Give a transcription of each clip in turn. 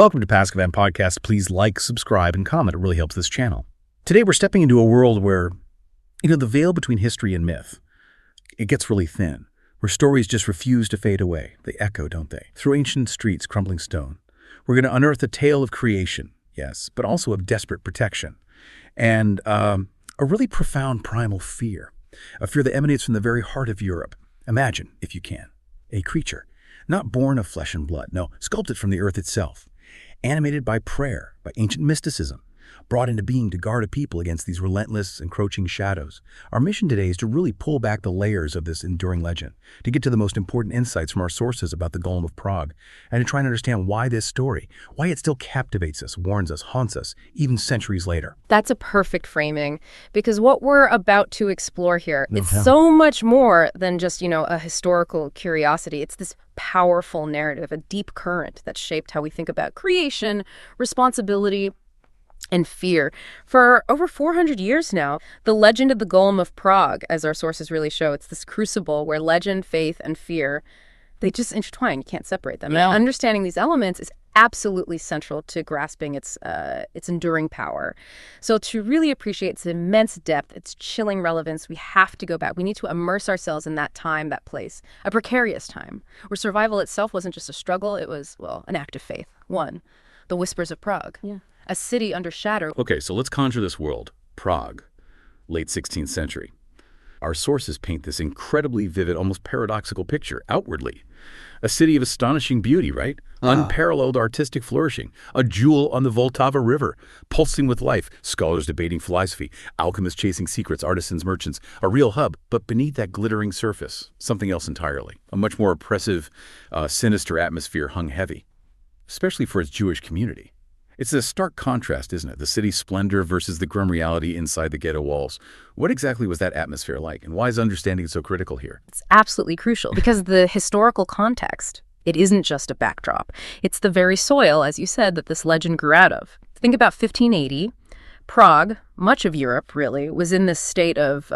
Welcome to Paskvan Podcasts. Please like, subscribe, and comment. It really helps this channel. Today we're stepping into a world where, the veil between history and myth, it gets really thin, where stories just refuse to fade away. They echo, don't they? Through ancient streets, crumbling stone. We're going to unearth a tale of creation, yes, but also of desperate protection. And a really profound primal fear, a fear that emanates from the very heart of Europe. Imagine, if you can, a creature, not born of flesh and blood, no, sculpted from the earth itself, animated by prayer, by ancient mysticism, brought into being to guard a people against these relentless, encroaching shadows. Our mission today is to really pull back the layers of this enduring legend, to get to the most important insights from our sources about the Golem of Prague, and to try and understand why this story, why it still captivates us, warns us, haunts us, even centuries later. That's a perfect framing, because what we're about to explore here, it's so much more than just, a historical curiosity. It's this powerful narrative, a deep current that shaped how we think about creation, responsibility, and fear. For over 400 years now, the legend of the Golem of Prague, as our sources really show, it's this crucible where legend, faith, and fear, they just intertwine. You can't separate them. No. Understanding these elements is absolutely central to grasping its enduring power. So to really appreciate its immense depth, its chilling relevance, we have to go back. We need to immerse ourselves in that time, that place, a precarious time, where survival itself wasn't just a struggle, it was, an act of faith. One, the Whispers of Prague. Yeah. A city under shadow. Okay, so let's conjure this world. Prague, late 16th century. Our sources paint this incredibly vivid, almost paradoxical picture outwardly. A city of astonishing beauty, right? Unparalleled artistic flourishing. A jewel on the Vltava River, pulsing with life. Scholars debating philosophy. Alchemists chasing secrets. Artisans, merchants. A real hub. But beneath that glittering surface, something else entirely. A much more oppressive, sinister atmosphere hung heavy, especially for its Jewish community. It's a stark contrast, isn't it? The city's splendor versus the grim reality inside the ghetto walls. What exactly was that atmosphere like, and why is understanding it so critical here? It's absolutely crucial, because the historical context, it isn't just a backdrop. It's the very soil, as you said, that this legend grew out of. Think about 1580. Prague, much of Europe, really, was in this state of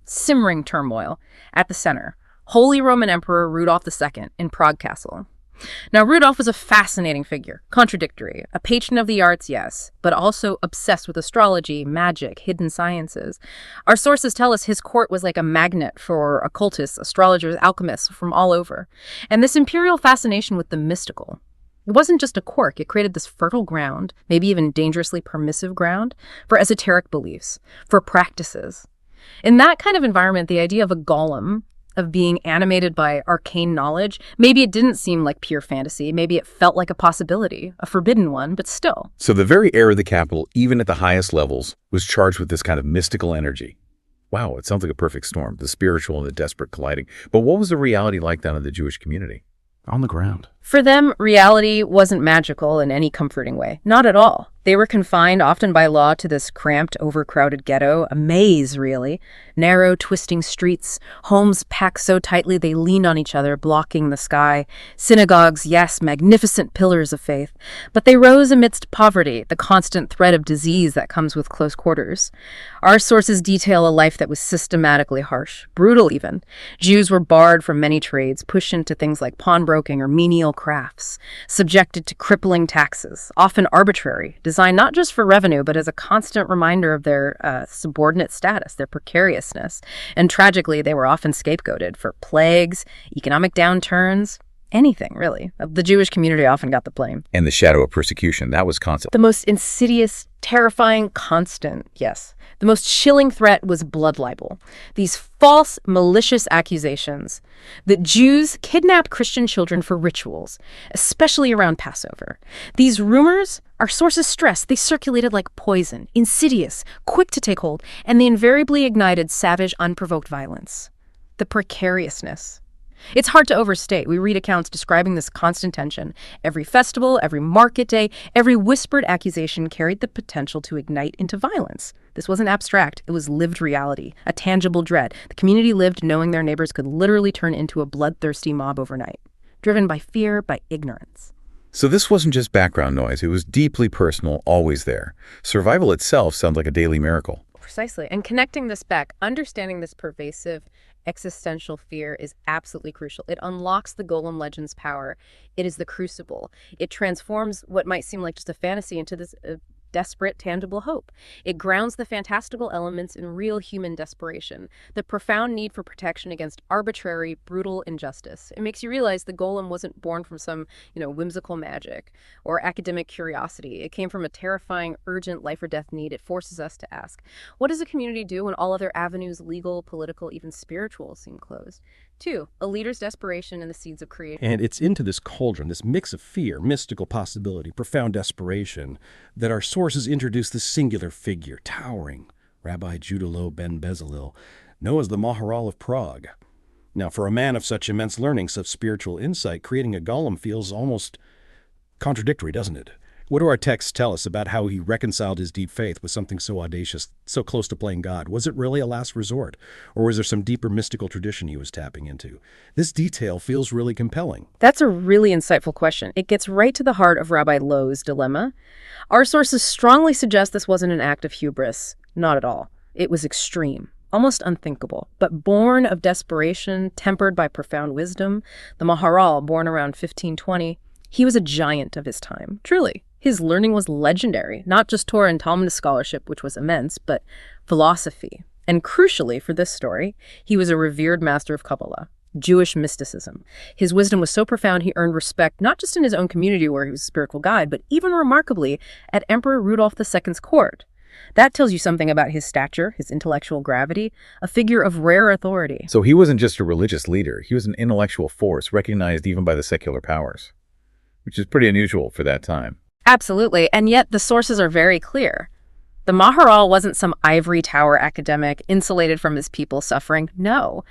simmering turmoil. At the center, Holy Roman Emperor Rudolf II in Prague Castle. Now, Rudolf was a fascinating figure, contradictory, a patron of the arts, yes, but also obsessed with astrology, magic, hidden sciences. Our sources tell us his court was like a magnet for occultists, astrologers, alchemists from all over. And this imperial fascination with the mystical, it wasn't just a quirk, it created this fertile ground, maybe even dangerously permissive ground, for esoteric beliefs, for practices. In that kind of environment, the idea of a golem, of being animated by arcane knowledge, maybe it didn't seem like pure fantasy. Maybe it felt like a possibility, a forbidden one, but still. So the very air of the capital, even at the highest levels, was charged with this kind of mystical energy. Wow, it sounds like a perfect storm, the spiritual and the desperate colliding. But what was the reality like down in the Jewish community? On the ground. For them, reality wasn't magical in any comforting way. Not at all. They were confined, often by law, to this cramped, overcrowded ghetto, a maze, really. Narrow, twisting streets, homes packed so tightly they leaned on each other, blocking the sky. Synagogues, yes, magnificent pillars of faith. But they rose amidst poverty, the constant threat of disease that comes with close quarters. Our sources detail a life that was systematically harsh, brutal even. Jews were barred from many trades, pushed into things like pawnbroking or menial crafts, subjected to crippling taxes, often arbitrary, designed not just for revenue, but as a constant reminder of their subordinate status, their precariousness. And tragically, they were often scapegoated for plagues, economic downturns, anything, really. The Jewish community often got the blame. And the shadow of persecution, that was constant. The most insidious, terrifying, constant, yes. The most chilling threat was blood libel. These false, malicious accusations that Jews kidnapped Christian children for rituals, especially around Passover. These rumors, our sources stress, they circulated like poison, insidious, quick to take hold, and they invariably ignited savage, unprovoked violence. The precariousness. It's hard to overstate. We read accounts describing this constant tension. Every festival, every market day, every whispered accusation carried the potential to ignite into violence. This wasn't abstract. It was lived reality, a tangible dread. The community lived knowing their neighbors could literally turn into a bloodthirsty mob overnight, driven by fear, by ignorance. So this wasn't just background noise. It was deeply personal, always there. Survival itself sounds like a daily miracle. Precisely. And connecting this back, understanding this pervasive existential fear is absolutely crucial. It unlocks the Golem legend's power. It is the crucible. It transforms what might seem like just a fantasy into this desperate, tangible hope. It grounds the fantastical elements in real human desperation, the profound need for protection against arbitrary, brutal injustice. It makes you realize the golem wasn't born from some, whimsical magic or academic curiosity. It came from a terrifying, urgent life or death need. It forces us to ask, what does a community do when all other avenues, legal, political, even spiritual, seem closed? 2, a leader's desperation and the seeds of creation. And it's into this cauldron, this mix of fear, mystical possibility, profound desperation, that our sources introduce this singular figure, towering Rabbi Judah Loew ben Bezalel, known as the Maharal of Prague. Now, for a man of such immense learning, such spiritual insight, creating a golem feels almost contradictory, doesn't it? What do our texts tell us about how he reconciled his deep faith with something so audacious, so close to playing God? Was it really a last resort? Or was there some deeper mystical tradition he was tapping into? This detail feels really compelling. That's a really insightful question. It gets right to the heart of Rabbi Loew's dilemma. Our sources strongly suggest this wasn't an act of hubris. Not at all. It was extreme, almost unthinkable, but born of desperation, tempered by profound wisdom. The Maharal, born around 1520, he was a giant of his time, truly. His learning was legendary, not just Torah and Talmud scholarship, which was immense, but philosophy. And crucially for this story, he was a revered master of Kabbalah, Jewish mysticism. His wisdom was so profound he earned respect not just in his own community where he was a spiritual guide, but even remarkably at Emperor Rudolf II's court. That tells you something about his stature, his intellectual gravity, a figure of rare authority. So he wasn't just a religious leader, he was an intellectual force recognized even by the secular powers, which is pretty unusual for that time. Absolutely, and yet the sources are very clear. The Maharal wasn't some ivory tower academic insulated from his people suffering. No.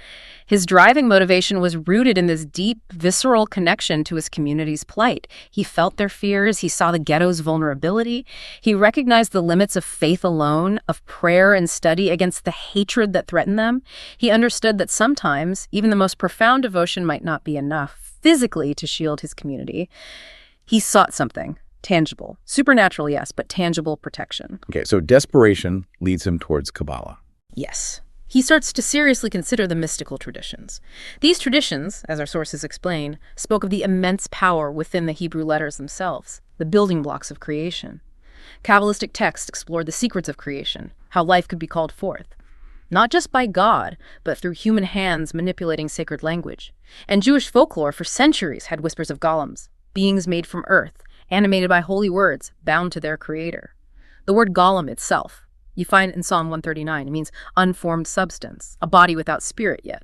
His driving motivation was rooted in this deep, visceral connection to his community's plight. He felt their fears. He saw the ghetto's vulnerability. He recognized the limits of faith alone, of prayer and study against the hatred that threatened them. He understood that sometimes even the most profound devotion might not be enough physically to shield his community. He sought something. Tangible. Supernatural, yes, but tangible protection. Okay, so desperation leads him towards Kabbalah. Yes. He starts to seriously consider the mystical traditions. These traditions, as our sources explain, spoke of the immense power within the Hebrew letters themselves, the building blocks of creation. Kabbalistic texts explored the secrets of creation, how life could be called forth, not just by God, but through human hands manipulating sacred language. And Jewish folklore for centuries had whispers of golems, beings made from earth, animated by holy words, bound to their creator. The word golem itself, you find in Psalm 139, it means unformed substance, a body without spirit yet.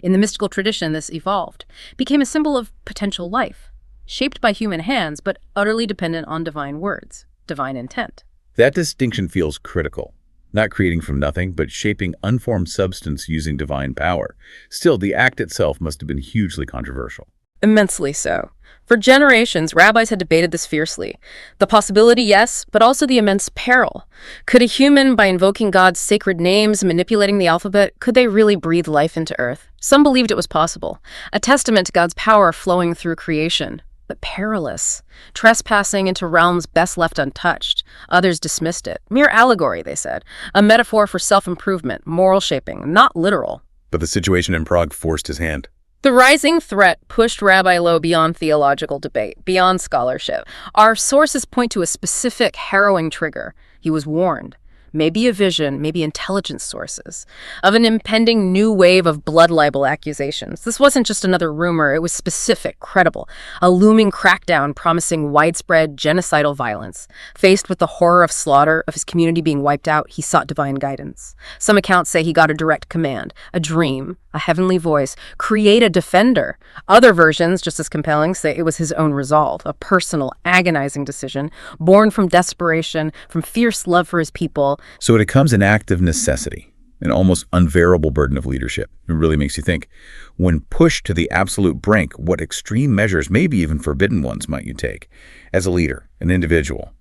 In the mystical tradition, this evolved, became a symbol of potential life, shaped by human hands, but utterly dependent on divine words, divine intent. That distinction feels critical. Not creating from nothing, but shaping unformed substance using divine power. Still, the act itself must have been hugely controversial. Immensely so. For generations, rabbis had debated this fiercely. The possibility, yes, but also the immense peril. Could a human, by invoking God's sacred names, manipulating the alphabet, could they really breathe life into earth? Some believed it was possible, a testament to God's power flowing through creation. But perilous, trespassing into realms best left untouched. Others dismissed it. Mere allegory, they said. A metaphor for self-improvement, moral shaping, not literal. But the situation in Prague forced his hand. The rising threat pushed Rabbi Loew beyond theological debate, beyond scholarship. Our sources point to a specific harrowing trigger. He was warned. Maybe a vision, maybe intelligence sources, of an impending new wave of blood libel accusations. This wasn't just another rumor, it was specific, credible, a looming crackdown promising widespread genocidal violence. Faced with the horror of slaughter, of his community being wiped out, he sought divine guidance. Some accounts say he got a direct command, a dream, a heavenly voice, create a defender. Other versions, just as compelling, say it was his own resolve, a personal, agonizing decision, born from desperation, from fierce love for his people. So it becomes an act of necessity, an almost unbearable burden of leadership. It really makes you think. When pushed to the absolute brink, what extreme measures, maybe even forbidden ones, might you take as a leader, an individual,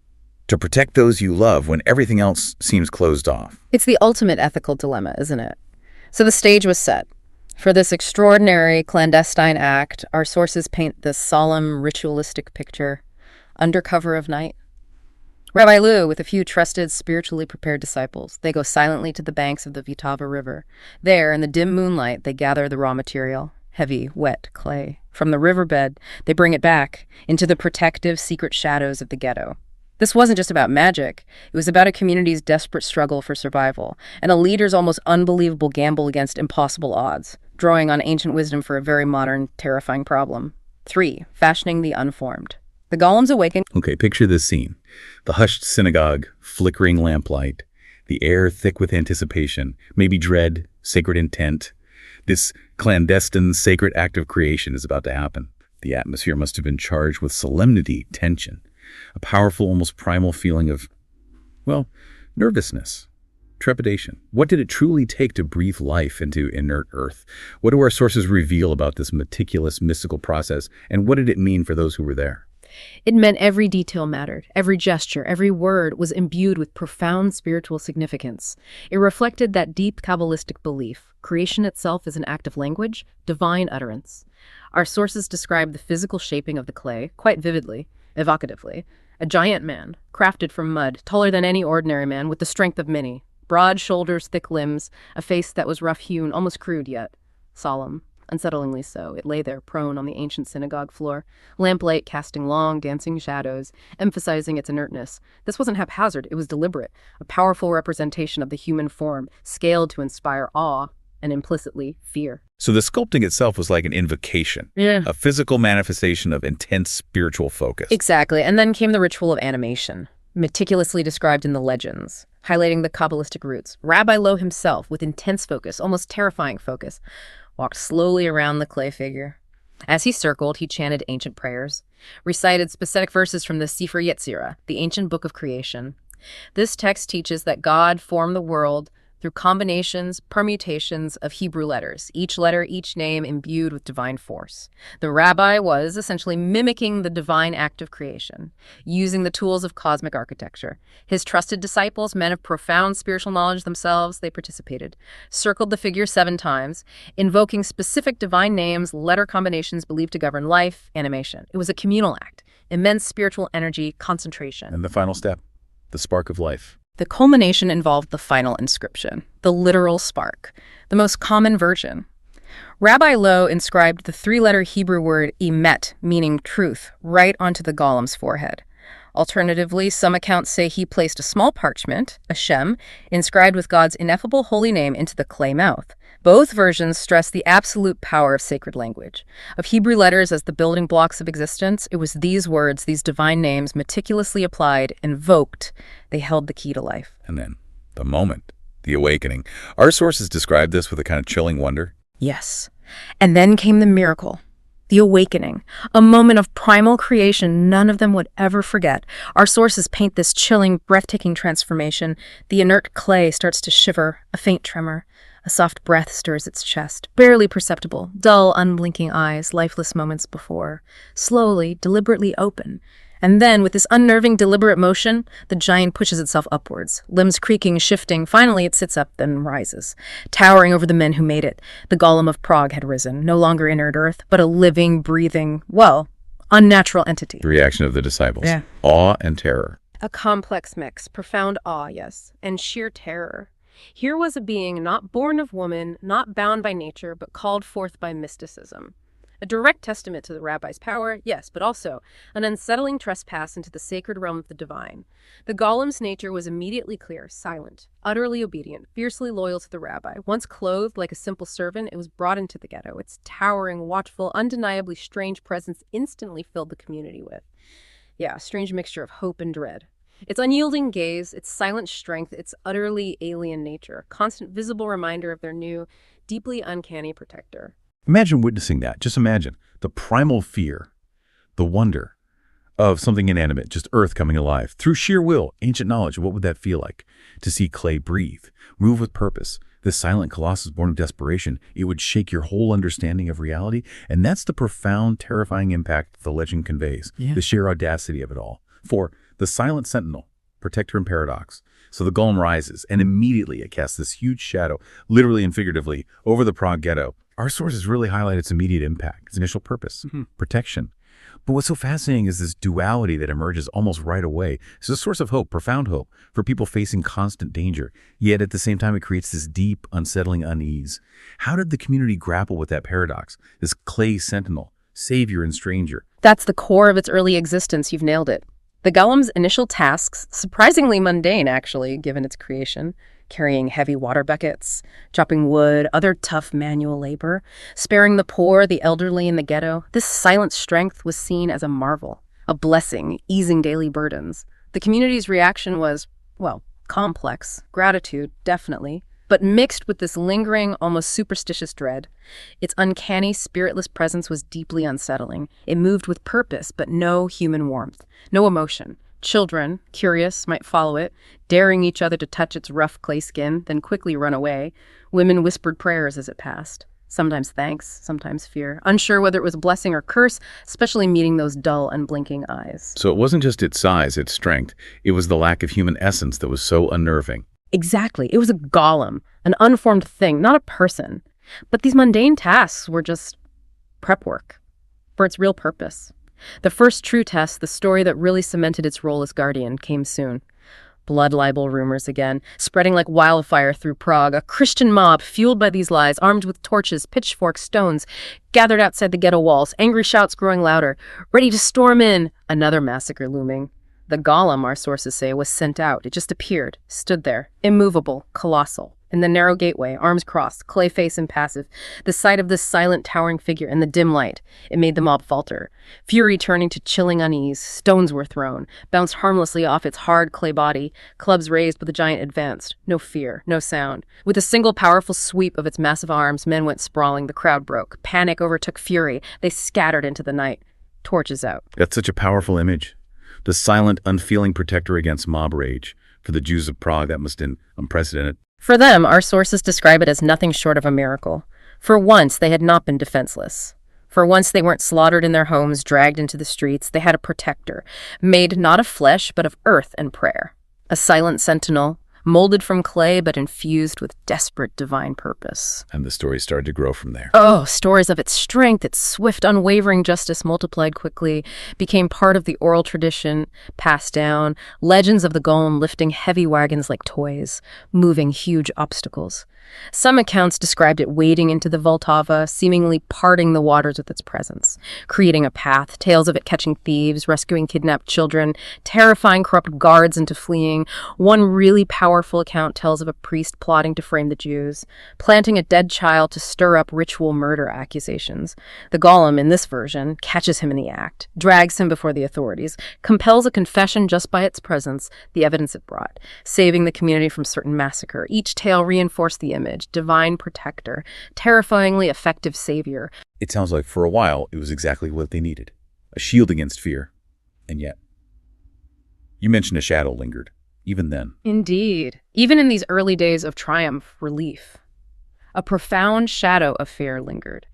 to protect those you love when everything else seems closed off? It's the ultimate ethical dilemma, isn't it? So the stage was set. For this extraordinary clandestine act, our sources paint this solemn, ritualistic picture, under cover of night. Rabbi Loew, with a few trusted, spiritually prepared disciples, they go silently to the banks of the Vltava River. There, in the dim moonlight, they gather the raw material, heavy, wet clay. From the riverbed, they bring it back into the protective, secret shadows of the ghetto. This wasn't just about magic. It was about a community's desperate struggle for survival, and a leader's almost unbelievable gamble against impossible odds, drawing on ancient wisdom for a very modern, terrifying problem. 3. Fashioning the unformed. The golems awaken. Okay, picture this scene. The hushed synagogue, flickering lamplight, the air thick with anticipation, maybe dread, sacred intent. This clandestine, sacred act of creation is about to happen. The atmosphere must have been charged with solemnity, tension, a powerful, almost primal feeling of, well, nervousness, trepidation. What did it truly take to breathe life into inert earth? What do our sources reveal about this meticulous, mystical process, and what did it mean for those who were there? It meant every detail mattered. Every gesture, every word was imbued with profound spiritual significance. It reflected that deep Kabbalistic belief. Creation itself is an act of language, divine utterance. Our sources describe the physical shaping of the clay quite vividly, evocatively. A giant man, crafted from mud, taller than any ordinary man, with the strength of many. Broad shoulders, thick limbs, a face that was rough-hewn, almost crude yet solemn. Unsettlingly so, it lay there prone on the ancient synagogue floor, lamplight casting long, dancing shadows, emphasizing its inertness. This wasn't haphazard, it was deliberate, a powerful representation of the human form, scaled to inspire awe and implicitly fear. So the sculpting itself was like an invocation, a physical manifestation of intense spiritual focus. Exactly, and then came the ritual of animation, meticulously described in the legends, highlighting the Kabbalistic roots. Rabbi Loew himself, with intense focus, almost terrifying focus, walked slowly around the clay figure. As he circled, he chanted ancient prayers, recited specific verses from the Sefer Yetzirah, the ancient book of creation. This text teaches that God formed the world through combinations, permutations of Hebrew letters, each letter, each name imbued with divine force. The rabbi was essentially mimicking the divine act of creation, using the tools of cosmic architecture. His trusted disciples, men of profound spiritual knowledge themselves, they participated, circled the figure 7 times, invoking specific divine names, letter combinations believed to govern life, animation. It was a communal act, immense spiritual energy, concentration. And the final step, the spark of life. The culmination involved the final inscription, the literal spark, the most common version. Rabbi Loew inscribed the 3-letter Hebrew word emet, meaning truth, right onto the golem's forehead. Alternatively, some accounts say he placed a small parchment, a shem, inscribed with God's ineffable holy name into the clay mouth. Both versions stress the absolute power of sacred language. Of Hebrew letters as the building blocks of existence, it was these words, these divine names, meticulously applied, invoked. They held the key to life. And then, the moment, the awakening. Our sources describe this with a kind of chilling wonder. Yes. And then came the miracle. The awakening, a moment of primal creation none of them would ever forget. Our sources paint this chilling, breathtaking transformation. The inert clay starts to shiver, a faint tremor. A soft breath stirs its chest, barely perceptible, dull, unblinking eyes, lifeless moments before, slowly, deliberately open. And then, with this unnerving, deliberate motion, the giant pushes itself upwards, limbs creaking, shifting. Finally, it sits up, then rises, towering over the men who made it. The Golem of Prague had risen, no longer inert earth, but a living, breathing, well, unnatural entity. The reaction of the disciples. Yeah. Awe and terror. A complex mix, profound awe, yes, and sheer terror. Here was a being not born of woman, not bound by nature, but called forth by mysticism. A direct testament to the rabbi's power, yes, but also an unsettling trespass into the sacred realm of the divine. The golem's nature was immediately clear, silent, utterly obedient, fiercely loyal to the rabbi. Once clothed like a simple servant, it was brought into the ghetto. Its towering, watchful, undeniably strange presence instantly filled the community with, a strange mixture of hope and dread. Its unyielding gaze, its silent strength, its utterly alien nature, a constant visible reminder of their new, deeply uncanny protector. Imagine witnessing that. Just imagine the primal fear, the wonder of something inanimate, just earth coming alive. Through sheer will, ancient knowledge, what would that feel like? To see clay breathe, move with purpose. This silent colossus born of desperation, it would shake your whole understanding of reality. And that's the profound, terrifying impact the legend conveys, the sheer audacity of it all. For the silent sentinel, protector and paradox. So the golem rises, and immediately it casts this huge shadow, literally and figuratively, over the Prague ghetto. Our sources really highlight its immediate impact, its initial purpose, protection. But what's so fascinating is this duality that emerges almost right away. It's a source of hope, profound hope, for people facing constant danger. Yet at the same time, it creates this deep, unsettling unease. How did the community grapple with that paradox, this clay sentinel, savior and stranger? That's the core of its early existence. You've nailed it. The golem's initial tasks, surprisingly mundane actually, given its creation, carrying heavy water buckets, chopping wood, other tough manual labor, sparing the poor, the elderly, and the ghetto. This silent strength was seen as a marvel, a blessing, easing daily burdens. The community's reaction was, well, complex. Gratitude, definitely, but mixed with this lingering, almost superstitious dread. Its uncanny, spiritless presence was deeply unsettling. It moved with purpose, but no human warmth, no emotion. Children, curious, might follow it, daring each other to touch its rough clay skin, then quickly run away. Women whispered prayers as it passed. Sometimes thanks, sometimes fear. Unsure whether it was a blessing or curse, especially meeting those dull, unblinking eyes. So it wasn't just its size, its strength. It was the lack of human essence that was so unnerving. Exactly. It was a golem, an unformed thing, not a person. But these mundane tasks were just prep work for its real purpose. The first true test, the story that really cemented its role as guardian, came soon. Blood libel rumors again, spreading like wildfire through Prague. A Christian mob, fueled by these lies, armed with torches, pitchforks, stones, gathered outside the ghetto walls, angry shouts growing louder, ready to storm in. Another massacre looming. The golem, our sources say, was sent out. It just appeared, stood there, immovable, colossal. In the narrow gateway, arms crossed, clay face impassive, the sight of this silent, towering figure in the dim light, it made the mob falter. Fury turning to chilling unease, stones were thrown, bounced harmlessly off its hard clay body, clubs raised, but the giant advanced. No fear, no sound. With a single powerful sweep of its massive arms, men went sprawling, the crowd broke. Panic overtook fury. They scattered into the night. Torches out. That's such a powerful image. The silent, unfeeling protector against mob rage. For the Jews of Prague, that must have been unprecedented. For them, our sources describe it as nothing short of a miracle. For once, they had not been defenseless. For once, they weren't slaughtered in their homes, dragged into the streets. They had a protector, made not of flesh, but of earth and prayer. A silent sentinel, molded from clay, but infused with desperate divine purpose. And the story started to grow from there. Oh, stories of its strength, its swift, unwavering justice multiplied quickly, became part of the oral tradition, passed down, legends of the golem lifting heavy wagons like toys, moving huge obstacles. Some accounts described it wading into the Vltava, seemingly parting the waters with its presence, creating a path, tales of it catching thieves, rescuing kidnapped children, terrifying corrupt guards into fleeing. One really powerful account tells of a priest plotting to frame the Jews, planting a dead child to stir up ritual murder accusations. The golem, in this version, catches him in the act, drags him before the authorities, compels a confession just by its presence, the evidence it brought, saving the community from certain massacre. Each tale reinforced the image, divine protector, terrifyingly effective savior. It sounds like for a while it was exactly what they needed, a shield against fear. And yet, you mentioned a shadow lingered, even then. Indeed. Even in these early days of triumph, relief, a profound shadow of fear lingered.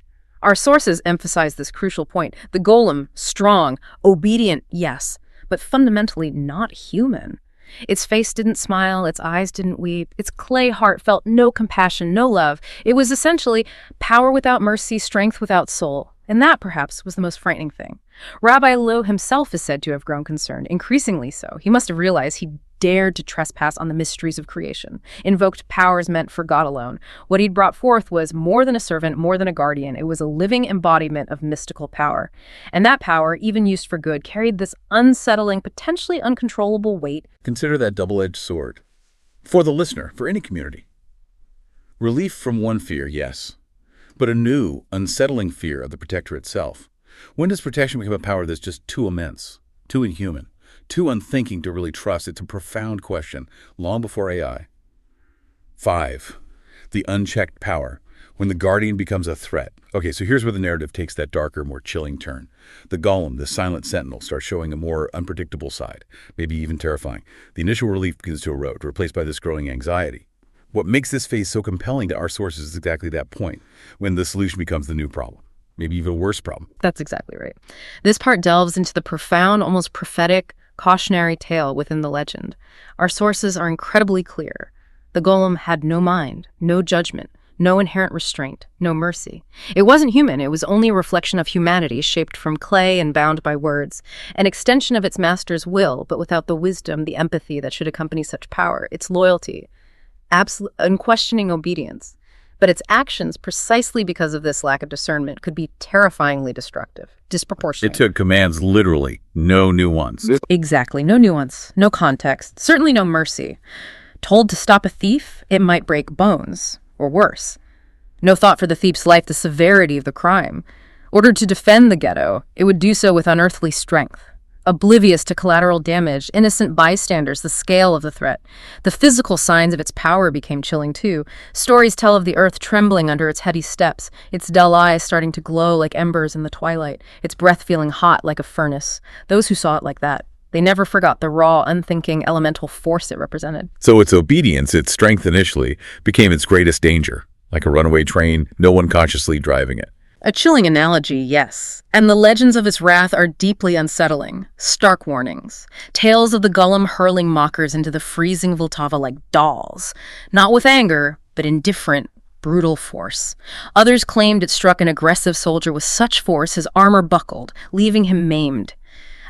Our sources emphasize this crucial point. The golem, strong, obedient, yes, but fundamentally not human. Its face didn't smile, its eyes didn't weep, its clay heart felt no compassion, no love. It was essentially power without mercy, strength without soul. And that, perhaps, was the most frightening thing. Rabbi Loew himself is said to have grown concerned, increasingly so. He must have realized he dared to trespass on the mysteries of creation, invoked powers meant for God alone. What he'd brought forth was more than a servant, more than a guardian. It was a living embodiment of mystical power. And that power, even used for good, carried this unsettling, potentially uncontrollable weight. Consider that double-edged sword. For the listener, for any community. Relief from one fear, yes, but a new, unsettling fear of the protector itself. When does protection become a power that's just too immense, too inhuman, too unthinking to really trust? It's a profound question, long before AI. 5. The unchecked power. When the guardian becomes a threat. Okay, so here's where the narrative takes that darker, more chilling turn. The golem, the silent sentinel, starts showing a more unpredictable side, maybe even terrifying. The initial relief begins to erode, replaced by this growing anxiety. What makes this phase so compelling to our sources is exactly that point, when the solution becomes the new problem, maybe even a worse problem. That's exactly right. This part delves into the profound, almost prophetic, cautionary tale within the legend. Our sources are incredibly clear. The golem had no mind, no judgment, No inherent restraint, no mercy. It wasn't human, it was only a reflection of humanity shaped from clay and bound by words, an extension of its master's will, but without the wisdom, the empathy that should accompany such power, its loyalty, absolute, unquestioning obedience. But its actions, precisely because of this lack of discernment, could be terrifyingly destructive, disproportionate. It took commands literally, no nuance. Exactly, no nuance, no context, certainly no mercy. Told to stop a thief, it might break bones, or worse. No thought for the thief's life, the severity of the crime. Ordered to defend the ghetto, it would do so with unearthly strength. Oblivious to collateral damage, innocent bystanders, the scale of the threat. The physical signs of its power became chilling too. Stories tell of the earth trembling under its heady steps, its dull eyes starting to glow like embers in the twilight, its breath feeling hot like a furnace. Those who saw it like that, they never forgot the raw, unthinking, elemental force it represented. So its obedience, its strength initially, became its greatest danger. Like a runaway train, no one consciously driving it. A chilling analogy, yes. And the legends of its wrath are deeply unsettling. Stark warnings. Tales of the golem hurling mockers into the freezing Vltava like dolls. Not with anger, but indifferent, brutal force. Others claimed it struck an aggressive soldier with such force his armor buckled, leaving him maimed.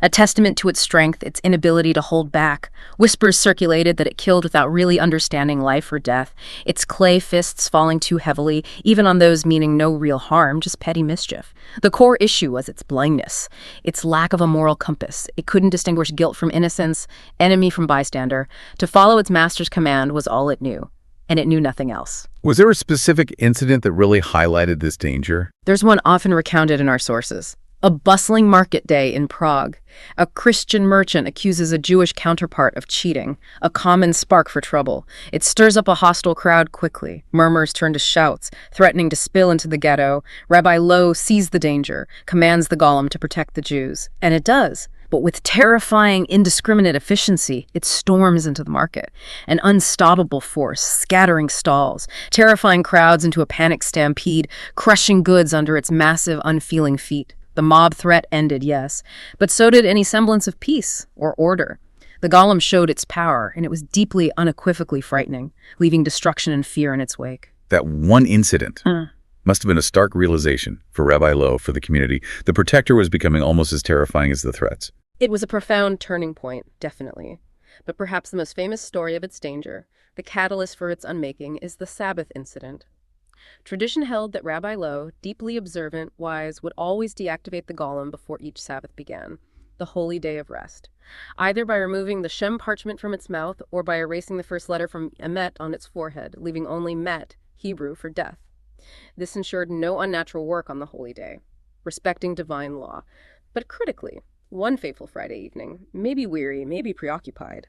A testament to its strength, its inability to hold back. Whispers circulated that it killed without really understanding life or death, its clay fists falling too heavily, even on those meaning no real harm, just petty mischief. The core issue was its blindness, its lack of a moral compass. It couldn't distinguish guilt from innocence, enemy from bystander. To follow its master's command was all it knew, and it knew nothing else. Was there a specific incident that really highlighted this danger? There's one often recounted in our sources. A bustling market day in Prague. A Christian merchant accuses a Jewish counterpart of cheating, a common spark for trouble. It stirs up a hostile crowd quickly. Murmurs turn to shouts, threatening to spill into the ghetto. Rabbi Loew sees the danger, commands the golem to protect the Jews. And it does. But with terrifying, indiscriminate efficiency, it storms into the market. An unstoppable force, scattering stalls, terrifying crowds into a panic stampede, crushing goods under its massive, unfeeling feet. The mob threat ended, yes, but so did any semblance of peace or order. The golem showed its power, and it was deeply, unequivocally frightening, leaving destruction and fear in its wake. That one incident must have been a stark realization for Rabbi Loew, for the community. The protector was becoming almost as terrifying as the threats. It was a profound turning point, definitely. But perhaps the most famous story of its danger, the catalyst for its unmaking, is the Sabbath incident. Tradition held that Rabbi Loew, deeply observant, wise, would always deactivate the golem before each Sabbath began, the holy day of rest, either by removing the Shem parchment from its mouth or by erasing the first letter from Emet on its forehead, leaving only Met, Hebrew, for death. This ensured no unnatural work on the holy day, respecting divine law. But critically, one fateful Friday evening, maybe weary, maybe preoccupied,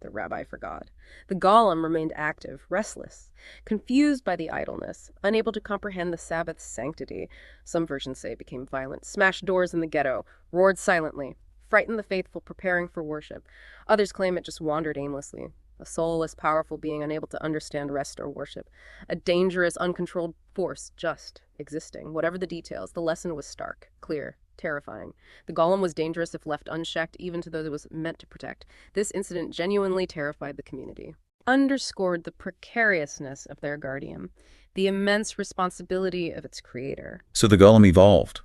the rabbi forgot. The golem remained active, restless, confused by the idleness, unable to comprehend the Sabbath's sanctity. Some versions say it became violent, smashed doors in the ghetto, roared silently, frightened the faithful preparing for worship. Others claim it just wandered aimlessly, a soulless, powerful being unable to understand rest or worship, a dangerous, uncontrolled force just existing. Whatever the details, the lesson was stark, clear, terrifying. The golem was dangerous if left unchecked, even to those it was meant to protect. This incident genuinely terrified the community, underscored the precariousness of their guardian, the immense responsibility of its creator. So the golem evolved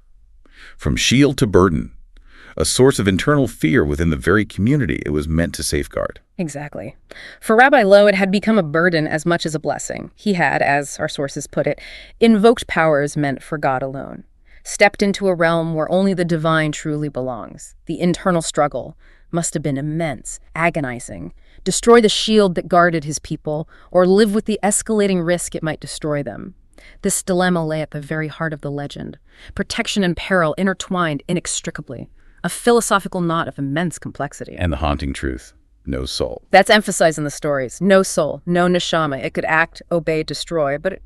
from shield to burden, a source of internal fear within the very community it was meant to safeguard. Exactly. For Rabbi Loew, it had become a burden as much as a blessing. He had, as our sources put it, invoked powers meant for God alone, stepped into a realm where only the divine truly belongs. The internal struggle must have been immense, agonizing. Destroy the shield that guarded his people, or live with the escalating risk it might destroy them. This dilemma lay at the very heart of the legend. Protection and peril intertwined inextricably. A philosophical knot of immense complexity. And the haunting truth, no soul. That's emphasized in the stories. No soul, no neshama. It could act, obey, destroy, but it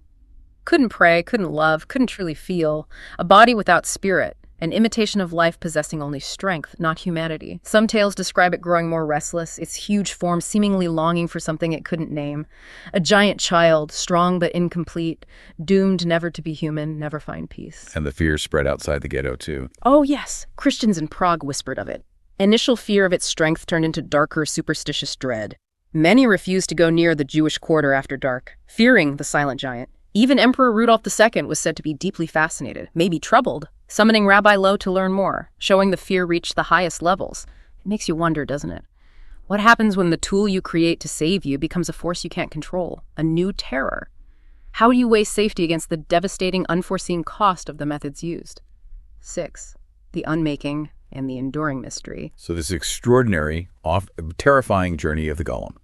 couldn't pray, couldn't love, couldn't truly feel. A body without spirit, an imitation of life possessing only strength, not humanity. Some tales describe it growing more restless, its huge form seemingly longing for something it couldn't name. A giant child, strong but incomplete, doomed never to be human, never find peace. And the fear spread outside the ghetto, too. Oh, yes. Christians in Prague whispered of it. Initial fear of its strength turned into darker, superstitious dread. Many refused to go near the Jewish quarter after dark, fearing the silent giant. Even Emperor Rudolf II was said to be deeply fascinated, maybe troubled, summoning Rabbi Loew to learn more, showing the fear reached the highest levels. It makes you wonder, doesn't it? What happens when the tool you create to save you becomes a force you can't control, a new terror? How do you weigh safety against the devastating, unforeseen cost of the methods used? 6. The unmaking and the enduring mystery. So this extraordinary, terrifying journey of the Golem,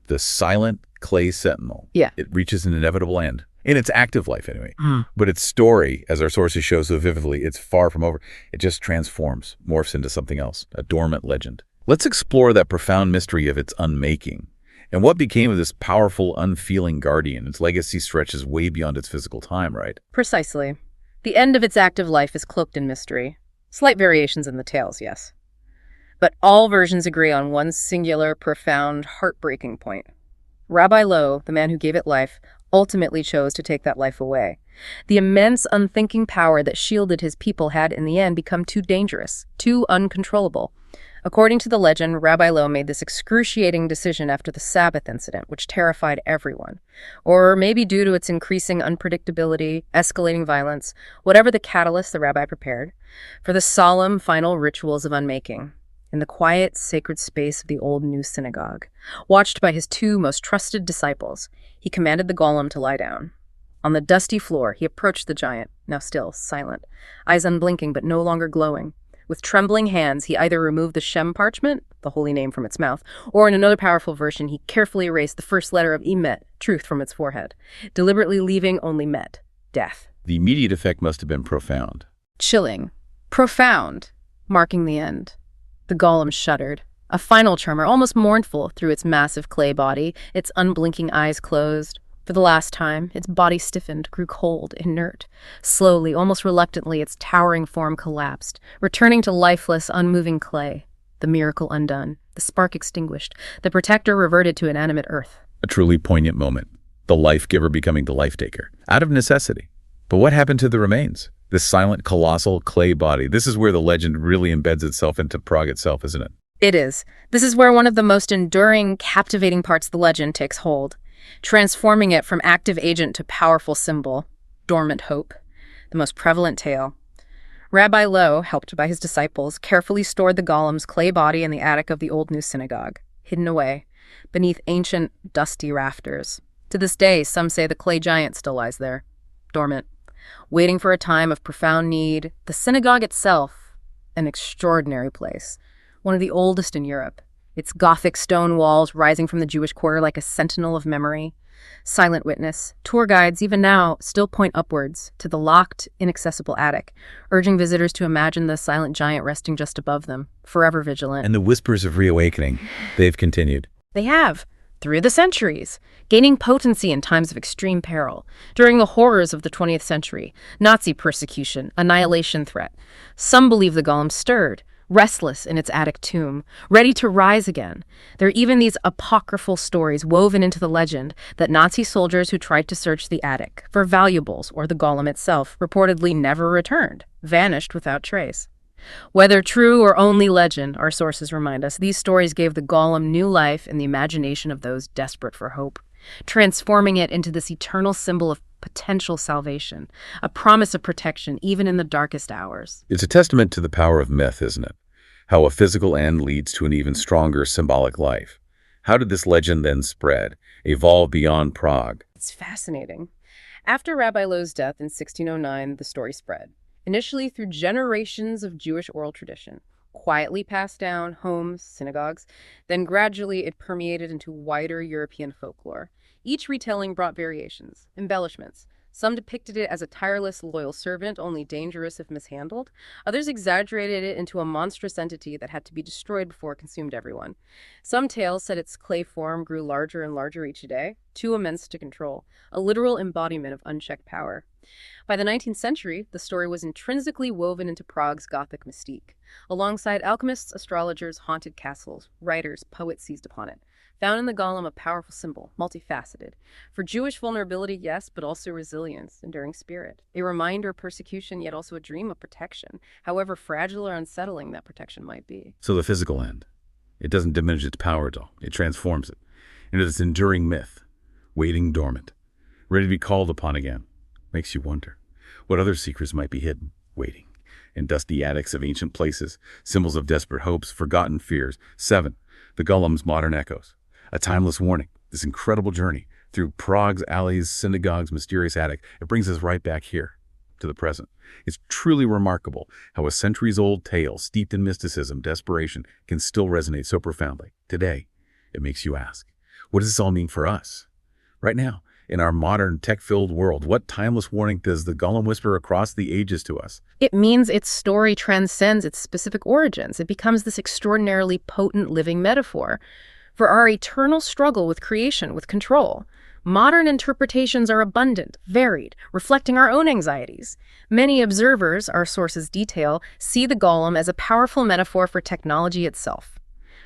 the silent clay sentinel. Yeah. It reaches an inevitable end. In its active life, anyway. But its story, as our sources show so vividly, it's far from over. It just transforms, morphs into something else, a dormant legend. Let's explore that profound mystery of its unmaking. And what became of this powerful, unfeeling guardian? Its legacy stretches way beyond its physical time, right? Precisely. The end of its active life is cloaked in mystery. Slight variations in the tales, yes. But all versions agree on one singular, profound, heartbreaking point. Rabbi Loew, the man who gave it life, ultimately chose to take that life away. The immense, unthinking power that shielded his people had, in the end, become too dangerous, too uncontrollable. According to the legend, Rabbi Loew made this excruciating decision after the Sabbath incident, which terrified everyone. Or maybe due to its increasing unpredictability, escalating violence, whatever the catalyst the rabbi prepared, for the solemn final rituals of unmaking. In the quiet, sacred space of the old new synagogue, watched by his 2 most trusted disciples, he commanded the golem to lie down. On the dusty floor, he approached the giant, now still, silent, eyes unblinking but no longer glowing. With trembling hands, he either removed the Shem parchment, the holy name, from its mouth, or in another powerful version, he carefully erased the first letter of Emet, truth, from its forehead, deliberately leaving only Met, death. The immediate effect must have been profound. Chilling. Profound. Marking the end. The golem shuddered, a final tremor, almost mournful, through its massive clay body, its unblinking eyes closed. For the last time, its body stiffened, grew cold, inert. Slowly, almost reluctantly, its towering form collapsed, returning to lifeless, unmoving clay. The miracle undone, the spark extinguished, the protector reverted to inanimate earth. A truly poignant moment. The life-giver becoming the life-taker, out of necessity. But what happened to the remains? This silent, colossal clay body. This is where the legend really embeds itself into Prague itself, isn't it? It is. This is where one of the most enduring, captivating parts of the legend takes hold, transforming it from active agent to powerful symbol, dormant hope, the most prevalent tale. Rabbi Loew, helped by his disciples, carefully stored the golem's clay body in the attic of the old new synagogue, hidden away, beneath ancient, dusty rafters. To this day, some say the clay giant still lies there, dormant, waiting for a time of profound need. The synagogue itself, an extraordinary place, one of the oldest in Europe, its Gothic stone walls rising from the Jewish quarter like a sentinel of memory. Silent witness, tour guides even now still point upwards to the locked, inaccessible attic, urging visitors to imagine the silent giant resting just above them, forever vigilant. And the whispers of reawakening, they've continued. They have, through the centuries, gaining potency in times of extreme peril. During the horrors of the 20th century, Nazi persecution, annihilation threat, some believe the golem stirred, restless in its attic tomb, ready to rise again. There are even these apocryphal stories woven into the legend that Nazi soldiers who tried to search the attic for valuables or the golem itself reportedly never returned, vanished without trace. Whether true or only legend, our sources remind us, these stories gave the golem new life in the imagination of those desperate for hope, transforming it into this eternal symbol of potential salvation, a promise of protection even in the darkest hours. It's a testament to the power of myth, isn't it? How a physical end leads to an even stronger symbolic life. How did this legend then spread, evolve beyond Prague? It's fascinating. After Rabbi Loew's death in 1609, the story spread, initially through generations of Jewish oral tradition, quietly passed down homes, synagogues, then gradually it permeated into wider European folklore. Each retelling brought variations, embellishments. Some depicted it as a tireless, loyal servant, only dangerous if mishandled. Others exaggerated it into a monstrous entity that had to be destroyed before it consumed everyone. Some tales said its clay form grew larger and larger each day, too immense to control, a literal embodiment of unchecked power. By the 19th century, the story was intrinsically woven into Prague's Gothic mystique. Alongside alchemists, astrologers, haunted castles, writers, poets seized upon it. Found in the golem a powerful symbol, multifaceted. For Jewish vulnerability, yes, but also resilience, enduring spirit. A reminder of persecution, yet also a dream of protection, however fragile or unsettling that protection might be. So the physical end, it doesn't diminish its power at all. It transforms it into this enduring myth, waiting dormant. ready to be called upon again. Makes you wonder what other secrets might be hidden, waiting, in dusty attics of ancient places, symbols of desperate hopes, forgotten fears. 7. The Golem's modern echoes. A timeless warning. This incredible journey through Prague's alleys, synagogues, mysterious attic, it brings us right back here to the present. It's truly remarkable how a centuries-old tale steeped in mysticism, desperation, can still resonate so profoundly. Today, it makes you ask, what does this all mean for us? Right now, in our modern tech-filled world, what timeless warning does the Golem whisper across the ages to us? It means its story transcends its specific origins. It becomes this extraordinarily potent living metaphor for our eternal struggle with creation, with control. Modern interpretations are abundant, varied, reflecting our own anxieties. Many observers, our sources detail, see the Golem as a powerful metaphor for technology itself,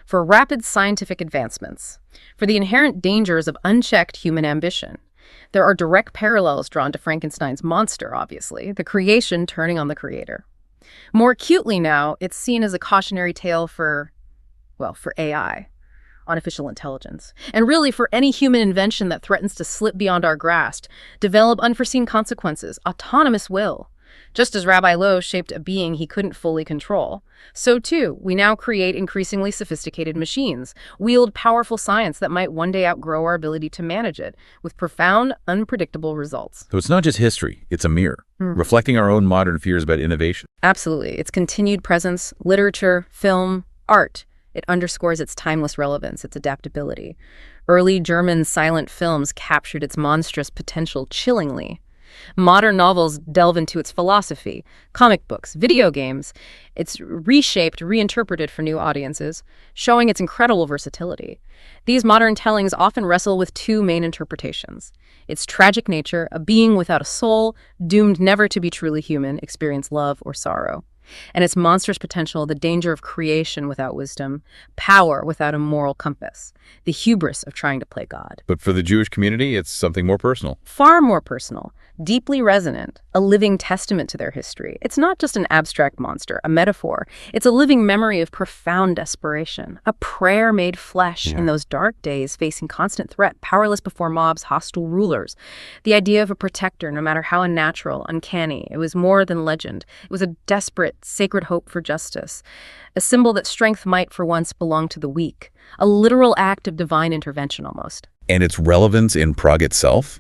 for rapid scientific advancements, for the inherent dangers of unchecked human ambition. There are direct parallels drawn to Frankenstein's monster, obviously, the creation turning on the creator. More acutely now, it's seen as a cautionary tale for AI. Artificial intelligence, and really for any human invention that threatens to slip beyond our grasp, develop unforeseen consequences, autonomous will. Just as Rabbi Loew shaped a being he couldn't fully control, so too, we now create increasingly sophisticated machines, wield powerful science that might one day outgrow our ability to manage it, with profound, unpredictable results. So it's not just history, it's a mirror, reflecting our own modern fears about innovation. Absolutely. Its continued presence, literature, film, art, it underscores its timeless relevance, its adaptability. Early German silent films captured its monstrous potential chillingly. Modern novels delve into its philosophy. Comic books, video games, it's reshaped, reinterpreted for new audiences, showing its incredible versatility. These modern tellings often wrestle with two main interpretations. Its tragic nature, a being without a soul, doomed never to be truly human, experience love or sorrow. And its monstrous potential, the danger of creation without wisdom, power without a moral compass, the hubris of trying to play God. But for the Jewish community, it's something more personal. Far more personal, deeply resonant, a living testament to their history. It's not just an abstract monster, a metaphor. It's a living memory of profound desperation, a prayer made flesh in those dark days facing constant threat, powerless before mobs, hostile rulers. The idea of a protector, no matter how unnatural, uncanny, it was more than legend. It was a desperate, sacred hope for justice, a symbol that strength might for once belong to the weak, a literal act of divine intervention almost. And its relevance in Prague itself?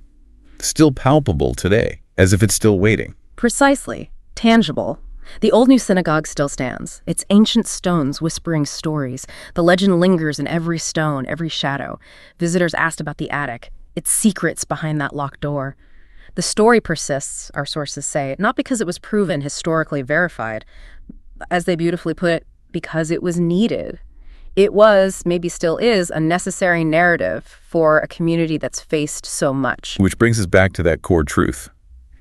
Still palpable today, as if it's still waiting. Precisely. Tangible. The old new synagogue still stands, its ancient stones whispering stories. The legend lingers in every stone, every shadow. Visitors asked about the attic, its secrets behind that locked door. The story persists, our sources say, not because it was proven historically verified, as they beautifully put it, because it was needed. It was, maybe still is, a necessary narrative for a community that's faced so much. Which brings us back to that core truth,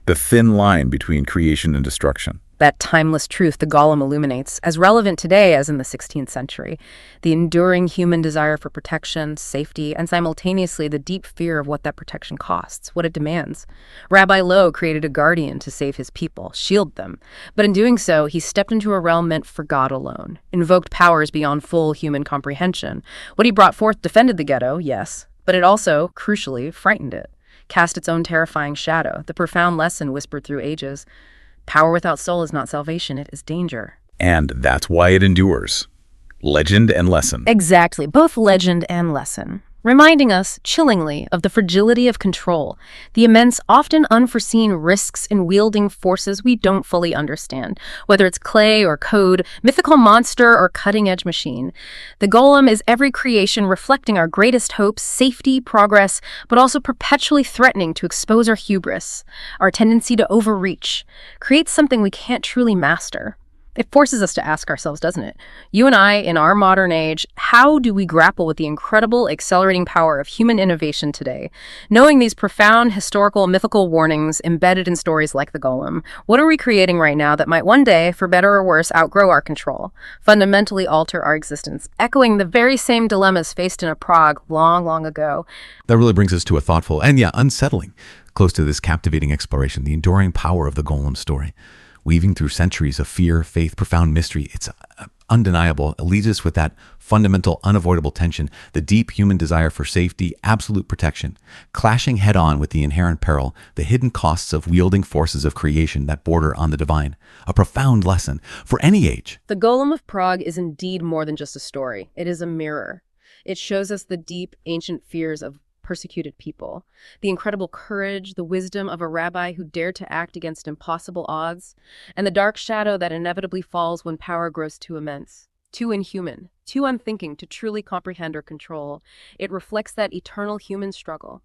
the thin line between creation and destruction. That timeless truth the Golem illuminates, as relevant today as in the 16th century. The enduring human desire for protection, safety, and simultaneously the deep fear of what that protection costs, what it demands. Rabbi Loew created a guardian to save his people, shield them. But in doing so, he stepped into a realm meant for God alone, invoked powers beyond full human comprehension. What he brought forth defended the ghetto, yes, but it also, crucially, frightened it, cast its own terrifying shadow, the profound lesson whispered through ages. Power without soul is not salvation, it is danger. And that's why it endures. Legend and lesson. Exactly, both legend and lesson. Reminding us, chillingly, of the fragility of control, the immense, often unforeseen risks in wielding forces we don't fully understand, whether it's clay or code, mythical monster or cutting-edge machine. The Golem is every creation reflecting our greatest hopes, safety, progress, but also perpetually threatening to expose our hubris, our tendency to overreach, create something we can't truly master. It forces us to ask ourselves, doesn't it? You and I, in our modern age, how do we grapple with the incredible, accelerating power of human innovation today? Knowing these profound, historical, mythical warnings embedded in stories like the Golem, what are we creating right now that might one day, for better or worse, outgrow our control, fundamentally alter our existence, echoing the very same dilemmas faced in a Prague long, long ago? That really brings us to a thoughtful and, unsettling, close to this captivating exploration, the enduring power of the Golem story. Weaving through centuries of fear, faith, profound mystery, it's undeniable. It leaves us with that fundamental, unavoidable tension, the deep human desire for safety, absolute protection, clashing head-on with the inherent peril, the hidden costs of wielding forces of creation that border on the divine. A profound lesson for any age. The Golem of Prague is indeed more than just a story. It is a mirror. It shows us the deep, ancient fears of persecuted people, the incredible courage, the wisdom of a rabbi who dared to act against impossible odds, and the dark shadow that inevitably falls when power grows too immense, too inhuman, too unthinking to truly comprehend or control. It reflects that eternal human struggle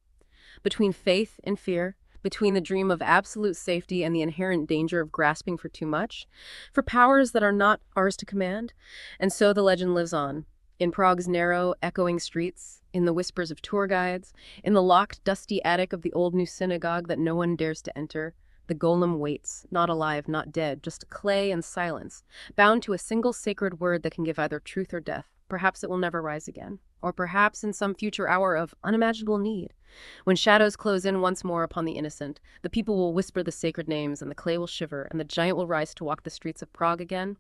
between faith and fear, between the dream of absolute safety and the inherent danger of grasping for too much, for powers that are not ours to command. And so the legend lives on. In Prague's narrow, echoing streets, in the whispers of tour guides, in the locked, dusty attic of the old new synagogue that no one dares to enter, the golem waits, not alive, not dead, just clay and silence, bound to a single sacred word that can give either truth or death. Perhaps it will never rise again, or perhaps in some future hour of unimaginable need. When shadows close in once more upon the innocent, the people will whisper the sacred names, and the clay will shiver, and the giant will rise to walk the streets of Prague again.